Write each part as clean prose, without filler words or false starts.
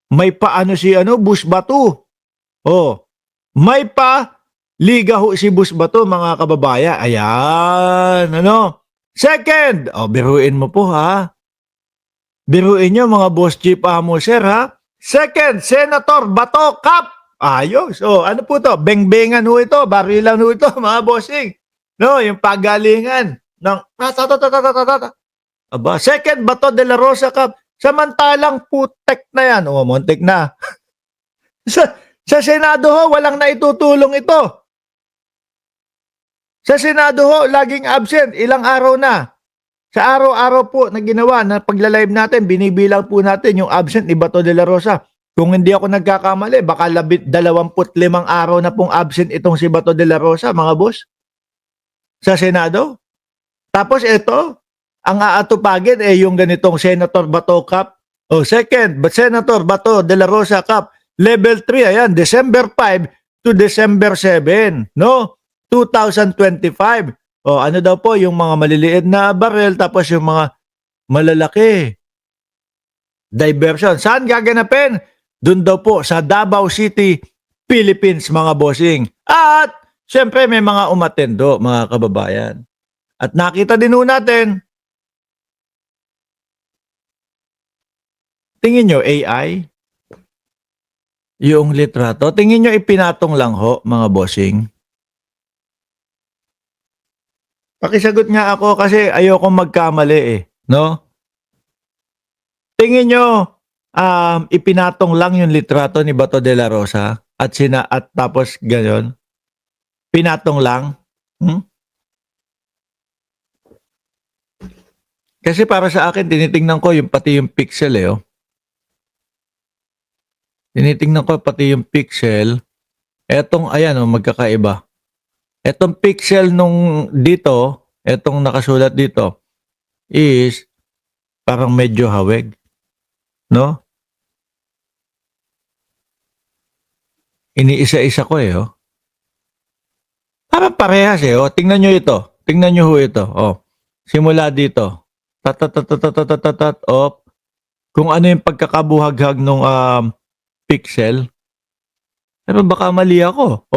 May paano si Bus Bato. Oh, may pa liga ho si Bus Bato, mga kababayan. Ayan, Second, biruin mo po ha. Biruin nyo mga boss chief sir ha. Second, Senator Bato Kap. Ayos. Ano po to? Bengbengan ho ito. Barilan ho ito, mga bossing. No, yung pagalingan ng Aba, second, Bato de la Rosa Cup. Samantalang putek na yan. Muntik na. sa Senado ho, walang naitutulong ito. Sa Senado ho, laging absent. Ilang araw na. Sa araw-araw po na ginawa na pagla-live natin, binibilang po natin yung absent ni Bato de la Rosa. Kung hindi ako nagkakamali, baka 25 araw na pong absent itong si Bato de la Rosa, mga boss. Sa Senado. Tapos ito, ang aatupagin yung ganitong Senator Bato Cup. Second, Senator Bato de la Rosa Cup. Level 3, ayan, December 5 to December 7, no? 2025. Ano daw po, yung mga maliliit na barrel, tapos yung mga malalaki. Diversion. Saan gaganapin? Doon daw po sa Davao City, Philippines, mga bossing. At, syempre, may mga umatendo, mga kababayan. At nakita din natin, tingin nyo AI? Yung litrato? Tingin nyo ipinatong lang ho, mga bossing? Pakisagot nga ako kasi ayoko magkamali no? Tingin nyo, ipinatong lang yung litrato ni Bato de la Rosa at tapos ganyan? Pinatong lang? Kasi para sa akin, tinitingnan ko pati yung pixel Tinitingnan ko pati yung pixel. Etong, ayan magkakaiba. Etong pixel nung dito, etong nakasulat dito, is parang medyo hawig. No? Iniisa-isa ko Parang parehas Tingnan nyo ito. Tingnan nyo ho ito. Simula dito. Kung ano yung pagkakabuhaghag nung pixel. Pero baka mali ako.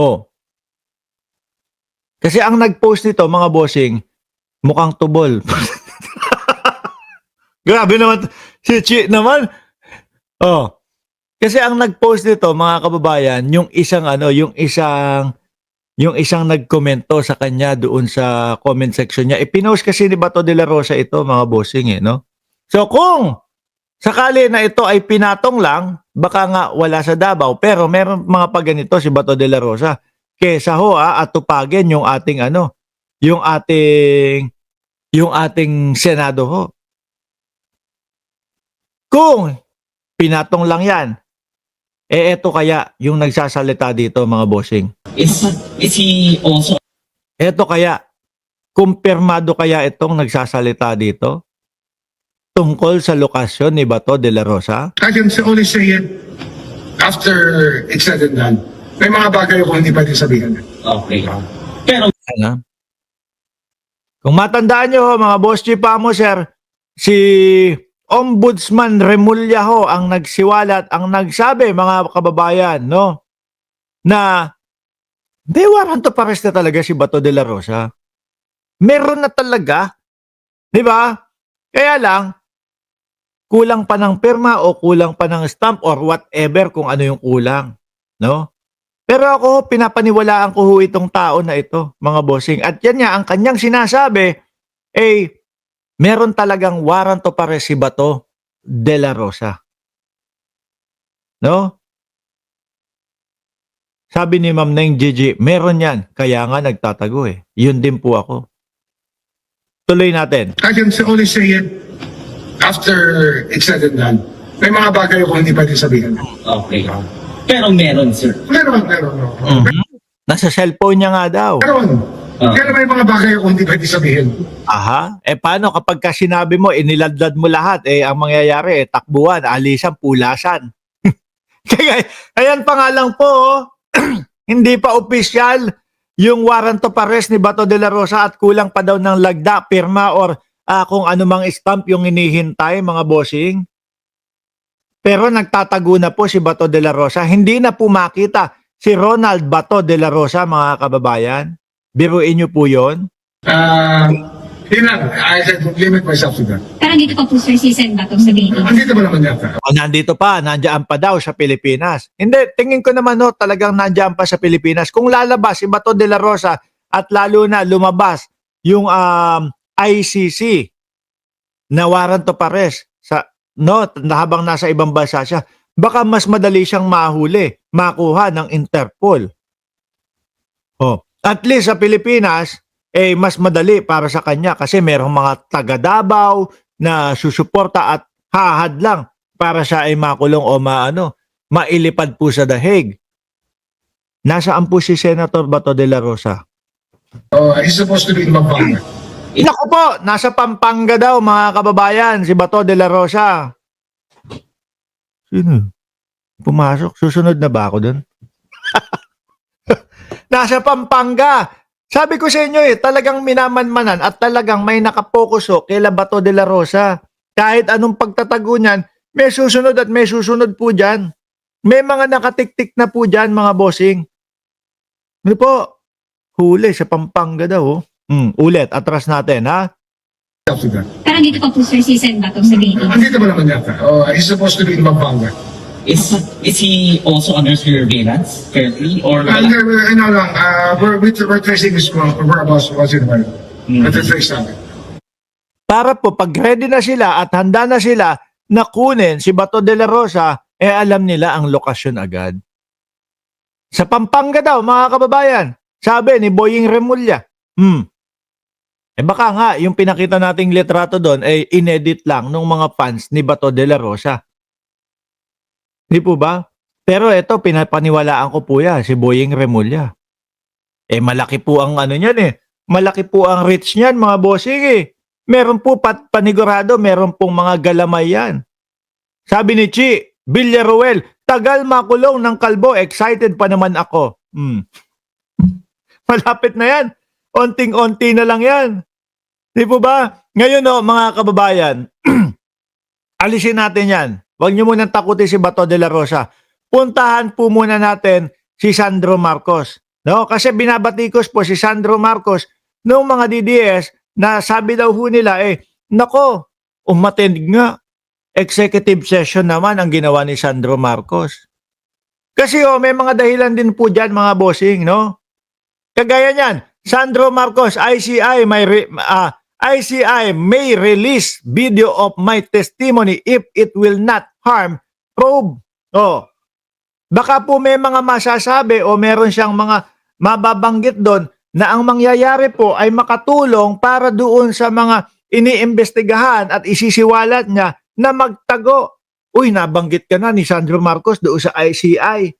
Kasi ang nag-post nito, mga bossing, mukhang tubol. Grabe naman. Si Chi naman. Kasi ang nag-post nito, mga kababayan, yung isang nagkomento sa kanya doon sa comment section niya. Ipinost kasi ni Bato de la Rosa ito, mga bossing no? So kung sakali na ito ay pinatong lang, baka nga wala sa Davao, pero meron mga paganito si Bato de la Rosa. Kesa ho at tupagin yung ating yung ating Senado ho. Kung pinatong lang yan, eto kaya yung nagsasalita dito, mga bossing. Is he also? Eto kaya, kumpirmado kaya itong nagsasalita dito tungkol sa lokasyon ni Bato de la Rosa? I can only say it after it's said and done. May mga bagay ako hindi pwede sabihin. Okay. Pero kung matandaan nyo mga boss chief sir, si Ombudsman Remulla ang nagsiwalat, ang nagsabi, mga kababayan, no? Na di warrant of arrest na talaga si Bato de la Rosa. Meron na talaga. Di ba? Kaya lang, kulang pa ng pirma o kulang pa ng stamp or whatever kung ano yung kulang. No? Pero ako, pinapaniwalaan ko itong tao na ito, mga bossing. At yan nga, ang kanyang sinasabi, meron talagang warrant of arrest si Bato de la Rosa. No? Sabi ni Ma'am Neng Gigi, meron yan. Kaya nga nagtatago Yun din po ako. Tuloy natin. I can only say it after it's said and done. May mga bagay ako hindi pwede sabihin. okay. Pero meron, sir. Meron. Nasa cellphone niya nga daw. Meron. Pero may mga bagay ako hindi pwede sabihin. Aha. Paano kapag sinabi mo, iniladlad mo lahat, ang mangyayari, takbuhan, alisan, pulasan. Kaya, ayan pa nga lang po, hindi pa opisyal yung warrant of arrest ni Bato de la Rosa at kulang pa daw ng lagda, pirma, or kung anumang stamp yung hinihintay, mga bossing. Pero nagtatago na po si Bato de la Rosa. Hindi na po makita si Ronald Bato de la Rosa, mga kababayan. Biruin niyo po yun. Yun lang, I can limit myself to that. Pero dito pa po sir si Sen Bato sa Pilipinas. Andito ba naman yata? O, nandito pa, nandiyan pa daw sa Pilipinas. Hindi, tingin ko naman no, talagang nandiyan pa sa Pilipinas. Kung lalabas si Bato de la Rosa at lalo na lumabas yung ICC na warrant of arrest sa habang nasa ibang bansa siya, baka mas madali siyang mahuli, makuha ng Interpol. Oh, at least sa Pilipinas mas madali para sa kanya kasi merong mga taga Davao na susuporta at hahad lang para siya ay makulong o mailipad po sa The Hague. Nasaan po si Senator Bato de la Rosa? He's supposed to be in Pampanga. Naku po, nasa Pampanga daw mga kababayan, si Bato de la Rosa. Sino? Pumasok? Susunod na ba ako dun? Nasa Pampanga. Sabi ko sa inyo talagang minamanmanan at talagang may nakapokus kila Bato de la Rosa. Kahit anong pagtatago niyan, may susunod at may susunod po dyan. May mga nakatiktik na po dyan mga bossing. Ano po? Huli sa Pampanga daw. Ulit, atras natin ha. To that. Pero dito pa po sir si Sen Bato sa Pilipinas. Andito ba naman yata? He's supposed to be in Pampanga. Is he also under surveillance currently? Or Ano lang, we're tracing his whereabouts once in a while. Natitrace namin. Para po pag ready na sila at handa na sila na kunin si Bato de la Rosa, alam nila ang lokasyon agad. Sa Pampanga daw mga kababayan, sabi ni Boying Remulla. Baka nga yung pinakita nating litrato doon ay inedit lang ng mga fans ni Bato de la Rosa. Di po ba? Pero ito, pinapaniwalaan ko po yan, si Boying Remulla. Malaki po ang niyan malaki po ang reach niyan mga bossing Meron po panigurado, meron pong mga galamay yan. Sabi ni Chi Villaruel, tagal makulong ng kalbo, excited pa naman ako. Malapit na yan. Onting-onti na lang yan. Di po ba? Ngayon mga kababayan, alisin natin yan. Huwag niyo munang takutin si Bato de la Rosa. Puntahan po muna natin si Sandro Marcos. Kasi binabatikos po si Sandro Marcos noong mga DDS na sabi daw ho nila nako, umattend nga. Executive session naman ang ginawa ni Sandro Marcos. Kasi may mga dahilan din po dyan mga bossing, Kagaya niyan, Sandro Marcos, ICI may release video of my testimony if it will not harm probe. Baka po may mga masasabi o meron siyang mga mababanggit doon na ang mangyayari po ay makatulong para doon sa mga iniimbestigahan at isisiwalat niya na magtago. Uy, nabanggit ka na ni Sandro Marcos doon sa ICI.